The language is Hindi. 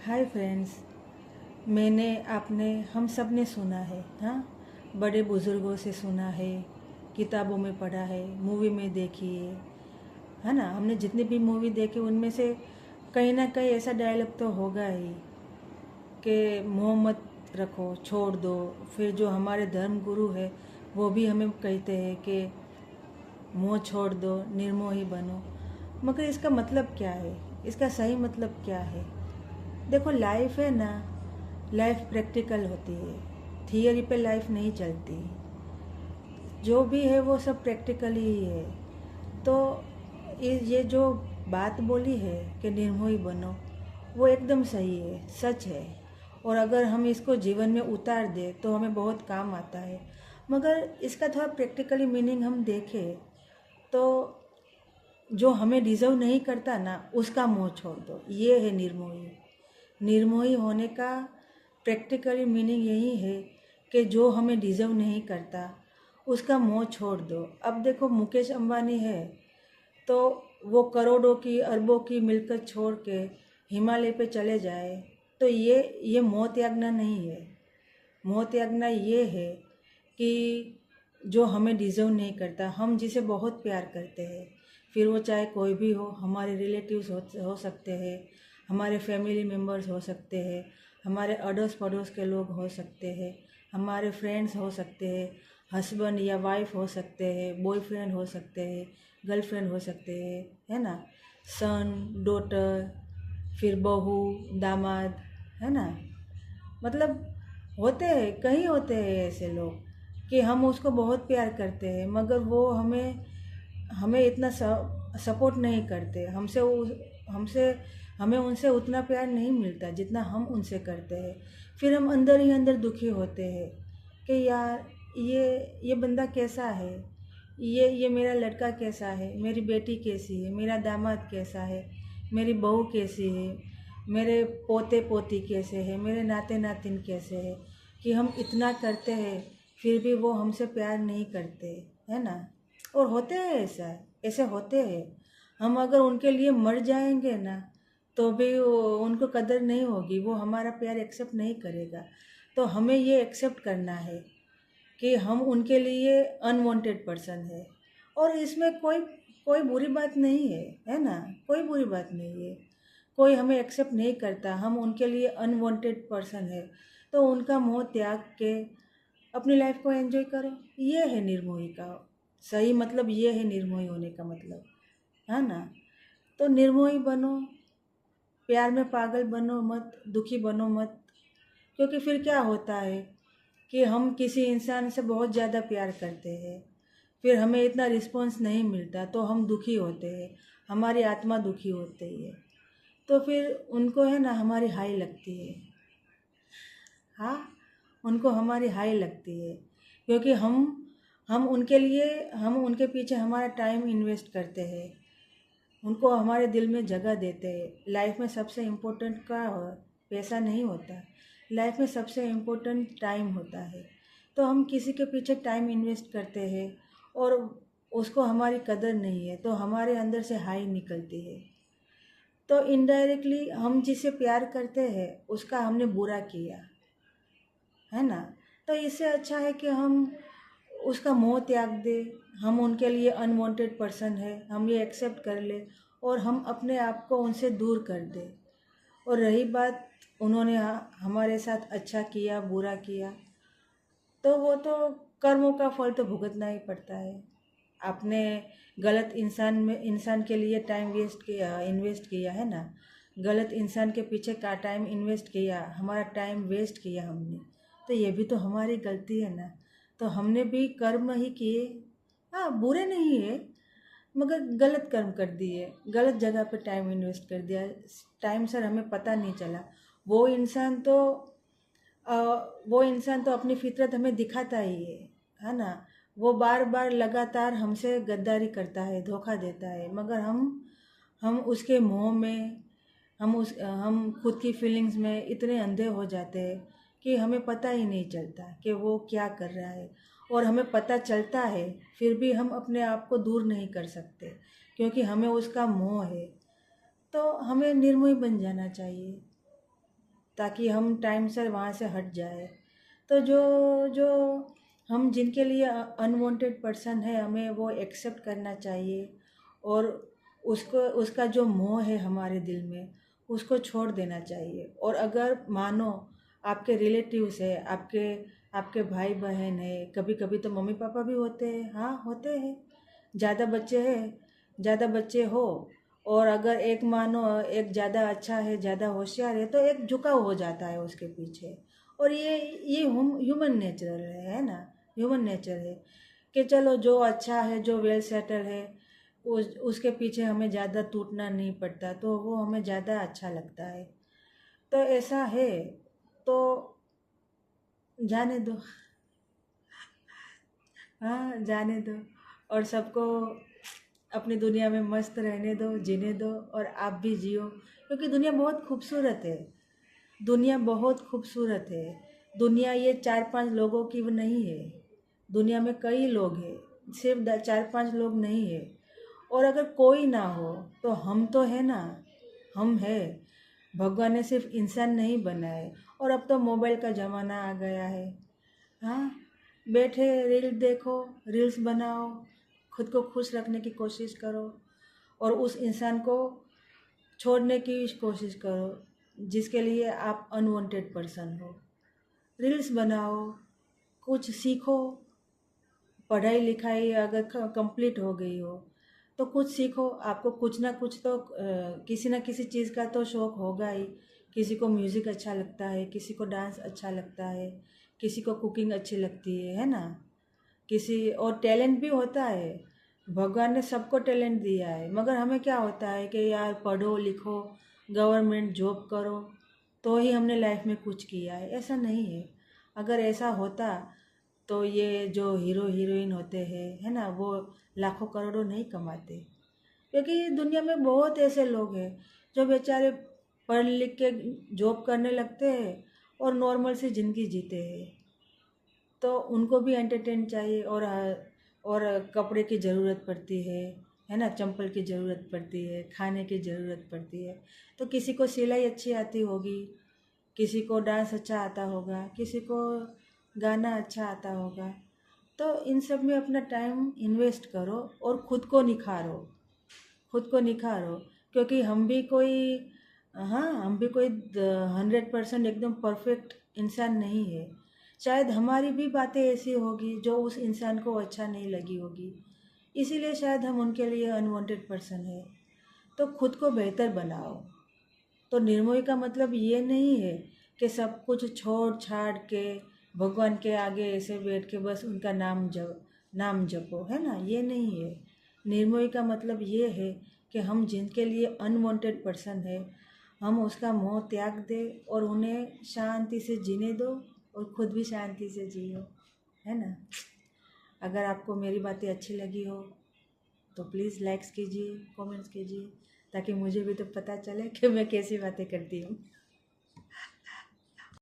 Hi friends. मैंने आपने हम सब ने सुना है, हाँ, बड़े बुज़ुर्गों से सुना है, किताबों में पढ़ा है, मूवी में देखी है ना। हमने जितनी भी मूवी देखी उनमें से कहीं ना कहीं ऐसा डायलॉग तो होगा ही कि मोह मत रखो, छोड़ दो। फिर जो हमारे धर्म गुरु है वो भी हमें कहते हैं कि मोह छोड़ दो, निर्मोही बनो। मगर इसका मतलब क्या है? इसका सही मतलब क्या है? देखो, लाइफ है ना, लाइफ प्रैक्टिकल होती है। थियरी पे लाइफ नहीं चलती। जो भी है वो सब प्रैक्टिकल ही है। तो ये जो बात बोली है कि निर्मोही बनो, वो एकदम सही है, सच है। और अगर हम इसको जीवन में उतार दें तो हमें बहुत काम आता है। मगर इसका थोड़ा प्रैक्टिकली मीनिंग हम देखें तो जो हमें डिज़र्व नहीं करता ना, उसका मोह छोड़ दो, ये है निर्मोही। निर्मोही होने का प्रैक्टिकली मीनिंग यही है कि जो हमें डिज़र्व नहीं करता उसका मोह छोड़ दो। अब देखो, मुकेश अंबानी है तो वो करोड़ों की अरबों की मिलकत छोड़ के हिमालय पे चले जाए, तो ये मोह त्यागना नहीं है। मोह त्यागना ये है कि जो हमें डिज़र्व नहीं करता, हम जिसे बहुत प्यार करते हैं, फिर वो चाहे कोई भी हो, हमारे रिलेटिव्स हो सकते हैं, हमारे फैमिली मेम्बर्स हो सकते हैं, हमारे अड़ोस पड़ोस के लोग हो सकते हैं, हमारे फ्रेंड्स हो सकते हैं, हस्बैंड या वाइफ हो सकते हैं, बॉयफ्रेंड हो सकते हैं, गर्लफ्रेंड हो सकते हैं, है ना, सन, डॉटर, फिर बहू, दामाद, है ना। मतलब होते हैं, कहीं होते हैं ऐसे लोग कि हम उसको बहुत प्यार करते हैं मगर वो हमें हमें इतना सपोर्ट नहीं करते। हमसे हमें उनसे उतना प्यार नहीं मिलता जितना हम उनसे करते हैं। फिर हम अंदर ही अंदर दुखी होते हैं कि यार ये बंदा कैसा है, ये मेरा लड़का कैसा है, मेरी बेटी कैसी है, मेरा दामाद कैसा है, मेरी बहू कैसी है, मेरे पोते पोती कैसे हैं, मेरे नाते नातिन कैसे हैं, कि हम इतना करते हैं फिर भी वो हमसे प्यार नहीं करते, है ना। और होते हैं ऐसे होते हैं। हम अगर उनके लिए मर जाएंगे ना तो भी उनको कदर नहीं होगी, वो हमारा प्यार एक्सेप्ट नहीं करेगा। तो हमें ये एक्सेप्ट करना है कि हम उनके लिए अनवांटेड पर्सन है। और इसमें कोई कोई बुरी बात नहीं है ना, कोई बुरी बात नहीं है। कोई हमें एक्सेप्ट नहीं करता, हम उनके लिए अनवांटेड पर्सन है, तो उनका मोह त्याग के अपनी लाइफ को एंजॉय करो। ये है निर्मोही का सही मतलब, ये है निर्मोही होने का मतलब, है ना। तो निर्मोही बनो, प्यार में पागल बनो मत, दुखी बनो मत। क्योंकि फिर क्या होता है कि हम किसी इंसान से बहुत ज़्यादा प्यार करते हैं, फिर हमें इतना रिस्पॉन्स नहीं मिलता तो हम दुखी होते हैं, हमारी आत्मा दुखी होती है। तो फिर उनको है ना हमारी हाई लगती है। हाँ, उनको हमारी हाई लगती है क्योंकि हम उनके लिए, हम उनके पीछे हमारा टाइम इन्वेस्ट करते हैं, उनको हमारे दिल में जगह देते हैं। लाइफ में सबसे इम्पोर्टेंट क्या हो? पैसा नहीं होता, लाइफ में सबसे इम्पोर्टेंट टाइम होता है। तो हम किसी के पीछे टाइम इन्वेस्ट करते हैं और उसको हमारी कदर नहीं है तो हमारे अंदर से हाई निकलती है। तो इनडायरेक्टली हम जिसे प्यार करते हैं उसका हमने बुरा किया, है ना। तो इससे अच्छा है कि हम उसका मोह त्याग दें, हम उनके लिए अनवांटेड पर्सन है, हम ये एक्सेप्ट कर ले और हम अपने आप को उनसे दूर कर दें। और रही बात उन्होंने हमारे साथ अच्छा किया बुरा किया, तो वो तो कर्मों का फल तो भुगतना ही पड़ता है। आपने गलत इंसान के लिए टाइम इन्वेस्ट किया है ना, गलत इंसान के पीछे का टाइम इन्वेस्ट किया, हमारा टाइम वेस्ट किया हमने, तो ये भी तो हमारी गलती है ना। तो हमने भी कर्म ही किए, हाँ, बुरे नहीं है मगर गलत कर्म कर दिए, गलत जगह पे टाइम इन्वेस्ट कर दिया, टाइम सर हमें पता नहीं चला। वो इंसान तो अ, वो इंसान तो अपनी फितरत हमें दिखाता ही है ना। वो बार बार लगातार हमसे गद्दारी करता है, धोखा देता है, मगर हम उसके मोह में, हम खुद की फीलिंग्स में इतने अंधे हो जाते हैं कि हमें पता ही नहीं चलता कि वो क्या कर रहा है। और हमें पता चलता है फिर भी हम अपने आप को दूर नहीं कर सकते क्योंकि हमें उसका मोह है। तो हमें निर्मोही बन जाना चाहिए। ताकि हम टाइम से वहाँ से हट जाए। तो जो जो हम जिनके लिए अनवांटेड पर्सन है, हमें वो एक्सेप्ट करना चाहिए, और उसको उसका जो मोह है हमारे दिल में, उसको छोड़ देना चाहिए। और अगर मानो आपके रिलेटिव्स है, आपके आपके भाई बहन है, कभी कभी तो मम्मी पापा भी होते हैं, हाँ होते हैं, ज़्यादा बच्चे हैं, ज़्यादा बच्चे हो, और अगर एक मानो एक ज़्यादा अच्छा है, ज़्यादा होशियार है, तो एक झुकाव हो जाता है उसके पीछे। और ये ह्यूमन नेचर है ना, ह्यूमन नेचर है कि चलो जो अच्छा है, जो वेल सेटल है, उसके पीछे हमें ज़्यादा टूटना नहीं पड़ता, तो वो हमें ज़्यादा अच्छा लगता है। तो ऐसा है, तो जाने दो। हाँ जाने दो, और सबको अपनी दुनिया में मस्त रहने दो, जीने दो, और आप भी जियो, क्योंकि दुनिया बहुत खूबसूरत है। दुनिया बहुत खूबसूरत है। दुनिया ये 4-5 लोगों की वो नहीं है। दुनिया में कई लोग हैं, सिर्फ 4-5 लोग नहीं है। और अगर कोई ना हो तो हम तो है ना, हम है। भगवान ने सिर्फ इंसान नहीं बनाए। और अब तो मोबाइल का ज़माना आ गया है, हाँ, बैठे रील देखो, रील्स बनाओ, खुद को खुश रखने की कोशिश करो, और उस इंसान को छोड़ने की कोशिश करो जिसके लिए आप अनवांटेड पर्सन हो। रील्स बनाओ, कुछ सीखो, पढ़ाई लिखाई अगर कंप्लीट हो गई हो तो कुछ सीखो। आपको कुछ ना कुछ तो किसी ना किसी चीज़ का तो शौक़ होगा ही। किसी को म्यूज़िक अच्छा लगता है, किसी को डांस अच्छा लगता है, किसी को कुकिंग अच्छी लगती है ना। किसी और टैलेंट भी होता है, भगवान ने सबको टैलेंट दिया है, मगर हमें क्या होता है कि यार पढ़ो लिखो, गवर्नमेंट जॉब करो, तो ही हमने लाइफ में कुछ किया है। ऐसा नहीं है। अगर ऐसा होता तो ये जो हीरो हीरोइन होते हैं, है ना, वो लाखों करोड़ों नहीं कमाते। क्योंकि दुनिया में बहुत ऐसे लोग हैं जो बेचारे पढ़ लिख के जॉब करने लगते हैं और नॉर्मल सी ज़िंदगी जीते हैं। तो उनको भी एंटरटेन चाहिए, और कपड़े की ज़रूरत पड़ती है ना, चंपल की ज़रूरत पड़ती है, खाने की ज़रूरत पड़ती है। तो किसी को सिलाई अच्छी आती होगी, किसी को डांस अच्छा आता होगा, किसी को गाना अच्छा आता होगा। तो इन सब में अपना टाइम इन्वेस्ट करो और ख़ुद को निखारो, खुद को निखारो। क्योंकि हम भी कोई, हाँ, हम भी कोई 100% एकदम परफेक्ट इंसान नहीं है। शायद हमारी भी बातें ऐसी होगी जो उस इंसान को अच्छा नहीं लगी होगी, इसीलिए शायद हम उनके लिए अनवांटेड पर्सन है। तो खुद को बेहतर बनाओ। तो निर्मोही का मतलब ये नहीं है कि सब कुछ छोड़ छाड़ के भगवान के आगे ऐसे बैठ के बस उनका नाम जपो, है ना, ये नहीं है। निर्मोही का मतलब ये है कि हम जिनके लिए अनवांटेड पर्सन है, हम उसका मोह त्याग दे और उन्हें शांति से जीने दो, और खुद भी शांति से जियो, है ना। अगर आपको मेरी बातें अच्छी लगी हो तो प्लीज़ लाइक्स कीजिए, कमेंट्स कीजिए, ताकि मुझे भी तो पता चले कि मैं कैसी बातें करती हूँ।